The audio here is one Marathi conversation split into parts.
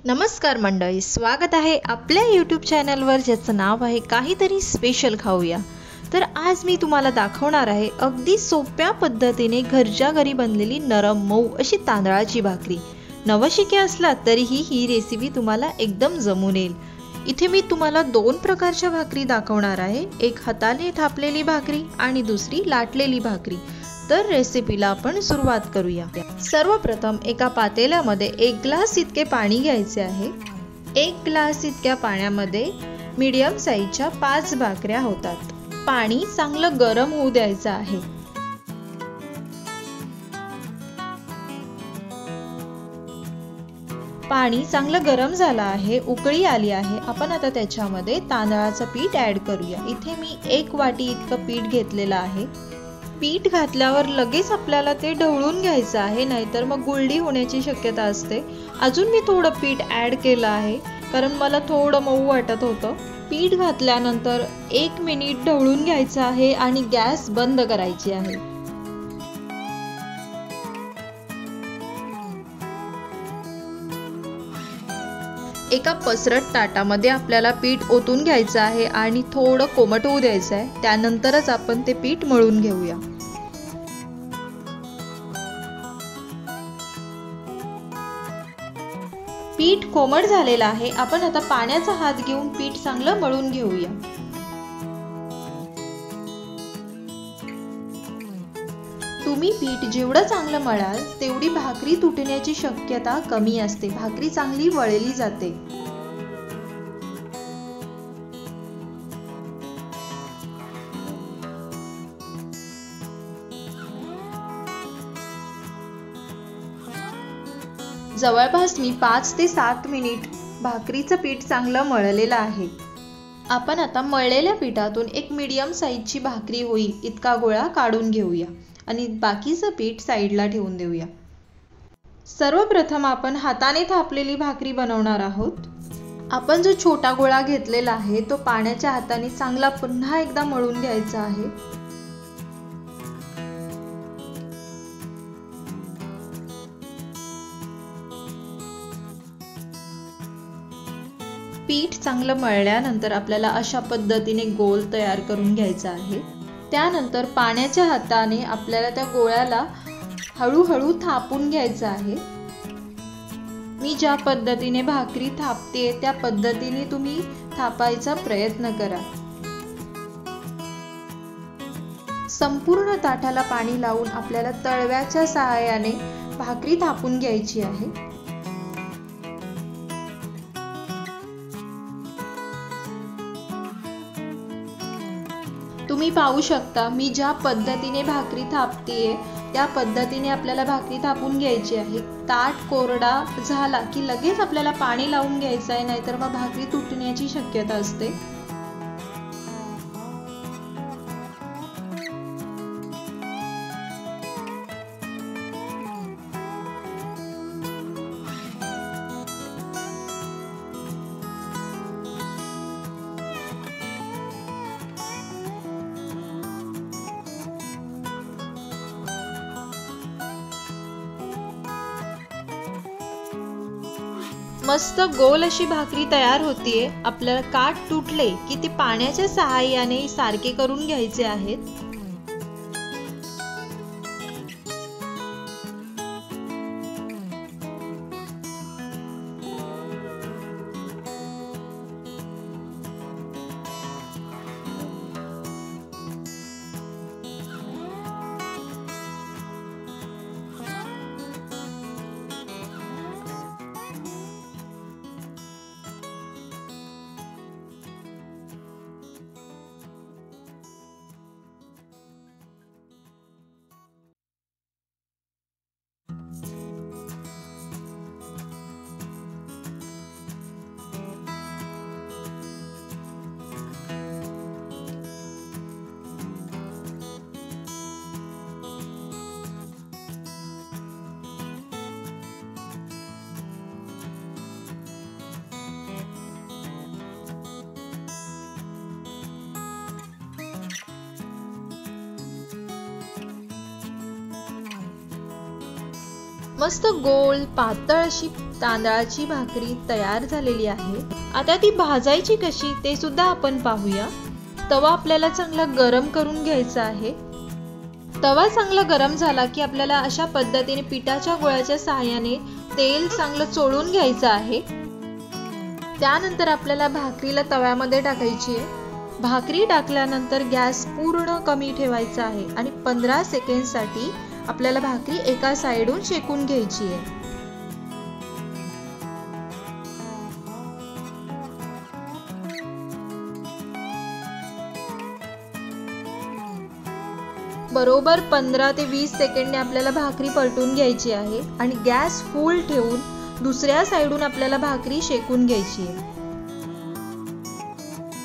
नमस्कार मंडळी, स्वागत आहे आपल्या यूट्यूब चॅनलवर ज्याचं नाव आहे काहीतरी स्पेशल खाऊया। तर आज मी तुम्हाला दाखवणार आहे अगदी सोप्या पद्धतीने घरच्या घरी बनलेली नरम मऊ अशी तांदळाची भाकरी। नवशिके असलात तरीही ही रेसिपी तुम्हाला एकदम जमून येईल। इथे मी तुम्हाला दोन प्रकारच्या भाकरी दाखवणार आहे, एक हाताने थापलेली भाकरी आणि दुसरी लाटलेली भाकरी। तर रेसिपीला आपण सुरुवात करूया। सर्वप्रथम एका पातेल्यामध्ये 1 ग्लास इतके पाणी घ्यायचे आहे। 1 ग्लास इतक्या पाण्यामध्ये मीडियम साईजच्या 5 भाकऱ्या होतात। पाणी चांगलं गरम होऊ द्यायचं आहे। पाणी चांगलं गरम झालं आहे, उकळी आली आहे। आपण आता त्याच्यामध्ये तांदळाचं पीठ ऍड करूया। इथे मी 1 वाटी इतकं पीठ घेतलेलं आहे। पीठ घातल्यावर लगेच आपल्याला ते ढवळून घ्यायचं आहे, नाहीतर मग गुळणी होण्याची शक्यता असते। अजून मी थोडं पीठ ऍड केलं आहे, कारण मला थोडं मऊ वाटत होतं। पीठ घातल्यानंतर 1 मिनिट ढवळून घ्यायचं आहे आणि गॅस बंद करायची आहे। एका पसरट ताटामध्ये आपल्याला पीठ ओतून घ्यायचं आहे आणि थोडं कोमट होऊ द्यायचं आहे। त्यानंतरच आपण ते पीठ मळून घेऊया। पीठ कोमट झालेलं आहे। आपण आता पाण्याचा हात घेऊन पीठ चांगलं मळून घेऊया। तुम्ही पीठ जेवढं चांगलं मळाल तेवढी भाकरी तुटण्याची शक्यता कमी असते, भाकरी चांगली वळली जाते। जवळपास मी 5 ते 7 मिनिट भाकरीचं पीठ चांगलं मळलेलं आहे। आपण आता मळलेल्या पिठातून एक मीडियम साईजची भाकरी होईल इतका गोळा काढून घेऊया आणि बाकीचं पीठ साईडला ठेवून देऊया। सर्वप्रथम आपण हाताने थापलेली भाकरी बनवणार आहोत। आपण जो छोटा गोळा घेतलेला आहे तो पाण्याच्या हाताने चांगला पुन्हा एकदा मळून घ्यायचा आहे। पीठ चांगलं मळल्यानंतर आपल्याला अशा पद्धतीने गोल तयार करून घ्यायचा आहे। त्यानंतर पाण्याच्या हाताने आपल्याला त्या गोळ्याला हळूहळू थापून घ्यायचं आहे। मी ज्या पद्धतीने भाकरी थापते त्या पद्धतीने तुम्ही थापायचा प्रयत्न करा। संपूर्ण ताटाला पाणी लावून आपल्याला तळव्याच्या सहाय्याने भाकरी थापून घ्यायची आहे। तुम्ही पाहू शकता मी ज्या पद्धतीने भाकरी थापतेय त्या पद्धतीने आपल्याला भाकरी थापून घ्यायची आहे। ताट कोरडा झाला की लगेच आपल्याला पाणी लावून घ्यायचं आहे, नाहीतर मग भाकरी तुटण्याची शक्यता असते। मस्त गोल अशी भाकरी तयार होतीये। आपल्याला काठ तुटले की ते पाण्याच्या सहाय्याने सारखे करून घ्यायचे आहेत। मस्त गोल पातळ अशी तांदळाची भाकरी तयार झालेली आहे। आता ती भाजायची कशी ते सुद्धा आपण पाहूया। तवा आपल्याला चांगला गरम करून घ्यायचा आहे। तवा चांगला गरम झाला की आपल्याला अशा पद्धतीने पिठाच्या गोळ्याच्या सहाय्याने तेल चांगलं चोळून घ्यायचं आहे। त्यानंतर आपल्याला भाकरीला तव्यामध्ये टाकायची आहे। भाकरी टाकल्यानंतर गॅस पूर्ण कमी ठेवायचा आहे आणि 15 सेकंडसाठी आपल्याला भाकरी एका साइडून शेकून घ्यायची आहे। बरोबर 15 ते 20 सेकंडने आपल्याला भाकरी पलटून घ्यायची आहे आणि गॅस फुल ठेवून दुसऱ्या साइडून आपल्याला भाकरी शेकून घ्यायची आहे।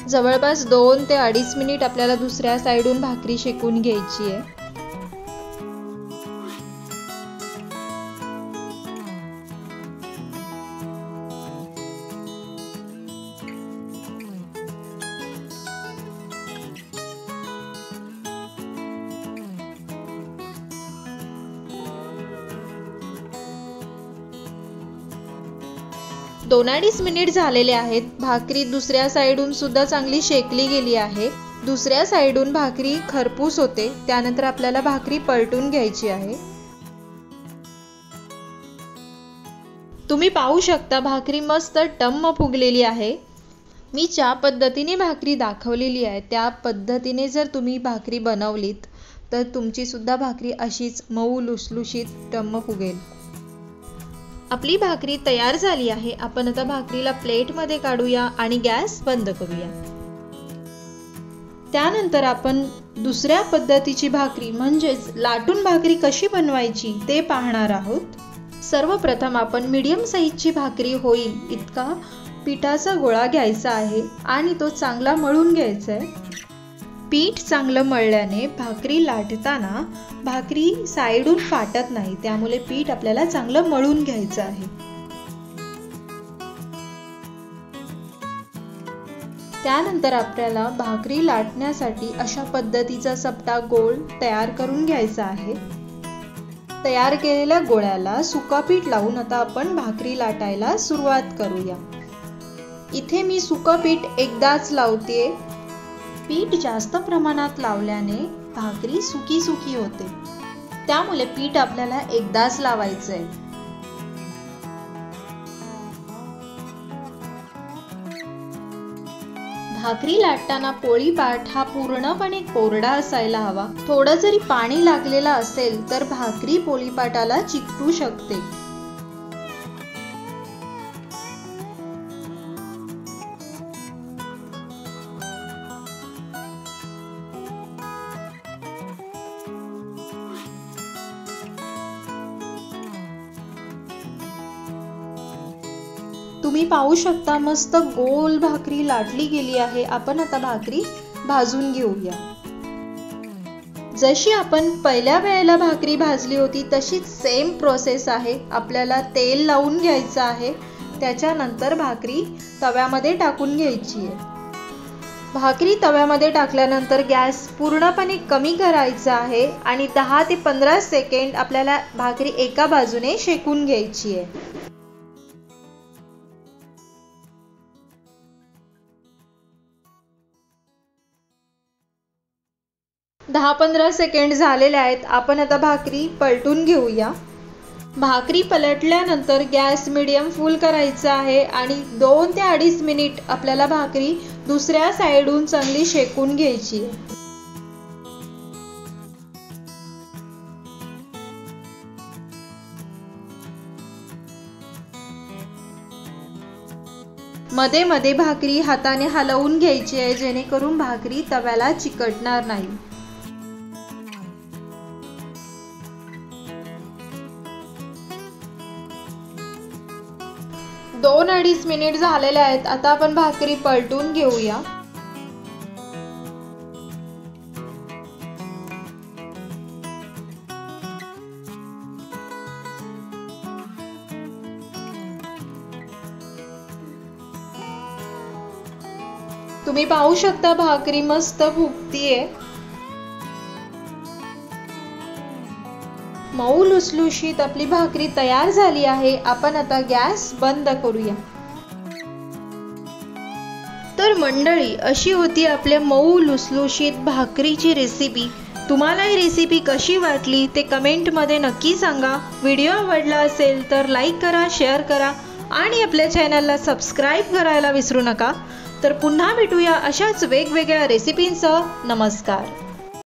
जवळपास 2 ते 2.5 मिनिट आपल्याला दुसऱ्या साइडून भाकरी शेकून घ्यायची आहे। दोन 2.5 मिनिट झालेले आहेत। भाकरी दुसऱ्या साइडून सुद्धा चांगली शेकली गेली आहे। दुसऱ्या साइडून भाकरी खरपूस होते, त्यानंतर आपल्याला भाकरी पलटून घ्यायची आहे। तुम्ही पाहू शकता भाकरी मस्त टम्म फुगलेली आहे। मी ज्या पद्धतीने भाकरी दाखवलेली आहे त्या पद्धतीने जर तुम्ही भाकरी बनवलीत तर तुमची सुद्धा भाकरी अशीच मऊ लुसलुशीत टम्म फुगेल। आपली भाकरी तयार झाली आहे। आपण आता भाकरीला प्लेटमध्ये काढूया आणि गॅस बंद करूया। त्यानंतर आपण दुसऱ्या पद्धतीची भाकरी म्हणजेच लाटून भाकरी कशी बनवायची ते पाहणार आहोत। सर्वप्रथम आपण मीडियम साईजची भाकरी होईल इतका पिठाचा गोळा घ्यायचा आहे आणि तो चांगला मळून घ्यायचा आहे। पीठ चांगलं मळल्याने भाकरी लाटताना भाकरी साइडून फाटत नाही, त्यामुळे पीठ आपल्याला चांगलं मळून घ्यायचं आहे। त्यानंतर आपल्याला भाकरी लाटण्यासाठी अशा पद्धतीचा चपटा गोल तयार करून घ्यायचा आहे। तयार केलेल्या गोळ्याला सुका पीठ लावून आता आपण भाकरी लाटायला सुरुवात करूया। इथे मी सुका पीठ एकदाच लावते। पीठ जास्त प्रमाणात लावल्याने भाकरी सुकी सुकी होते, त्यामुळे पीठ आपल्याला एकदाच लावायचं आहे। भाकरी लाटताना पोळीपाट हा पूर्णपणे कोरडा असायला हवा। थोडं जरी पाणी लागलेलं असेल तर भाकरी पोळीपाटाला चिकटू शकते। तुम्ही पाहू शकता मस्त गोल भाकरी लाटली गेली आहे। आपण आता भाकरी भाजून घेऊया। जशी आपण पहिल्या वेळेला भाकरी भाजली होती तशीच सेम प्रोसेस आहे। आपल्याला तेल लावून घ्यायचं आहे, त्याच्यानंतर भाकरी तव्यामध्ये टाकून घ्यायची आहे। भाकरी तव्यामध्ये टाकल्यानंतर गॅस पूर्णपणे कमी करायचा आहे आणि 10 ते 15 सेकंड आपल्याला भाकरी एका बाजूने शेकून घ्यायची आहे। 10-15 सेकंड झालेले आहेत। आपण आता भाकरी पलटून घेऊया। भाकरी पलटल्यानंतर गॅस मीडियम फुल करायचा आहे आणि 2 ते 2.5 मिनिट आपल्याला भाकरी दुसऱ्या साइडून चांगली शेकून घ्यायची आहे। मध्ये मध्ये भाकरी हाताने हलवून घ्यायची आहे, जेणेकरून भाकरी तव्याला चिकटणार नाही। 2-2.5 मिनिट झालेले आहेत। आता आपण भाकरी पलटून घेऊया। तुम्ही पाहू शकता भाकरी मस्त फुगतीये। मऊ लुसलुशीत आपली भाकरी तयार झाली आहे. आपण आता गॅस बंद करूया. तर मंडळी, अशी होती आपल्या मऊ लुसलुशीत भाकरीची रेसिपी. तुम्हाला ही रेसिपी कशी वाटली ते कमेंटमध्ये नक्की सांगा. व्हिडिओ आवडला असेल तर लाईक करा, शेअर करा आणि आपल्या चॅनलला सबस्क्राईब करायला विसरू नका. तर पुन्हा भेटूया अशाच वेगवेगळ्या रेसिपींसह. नमस्कार.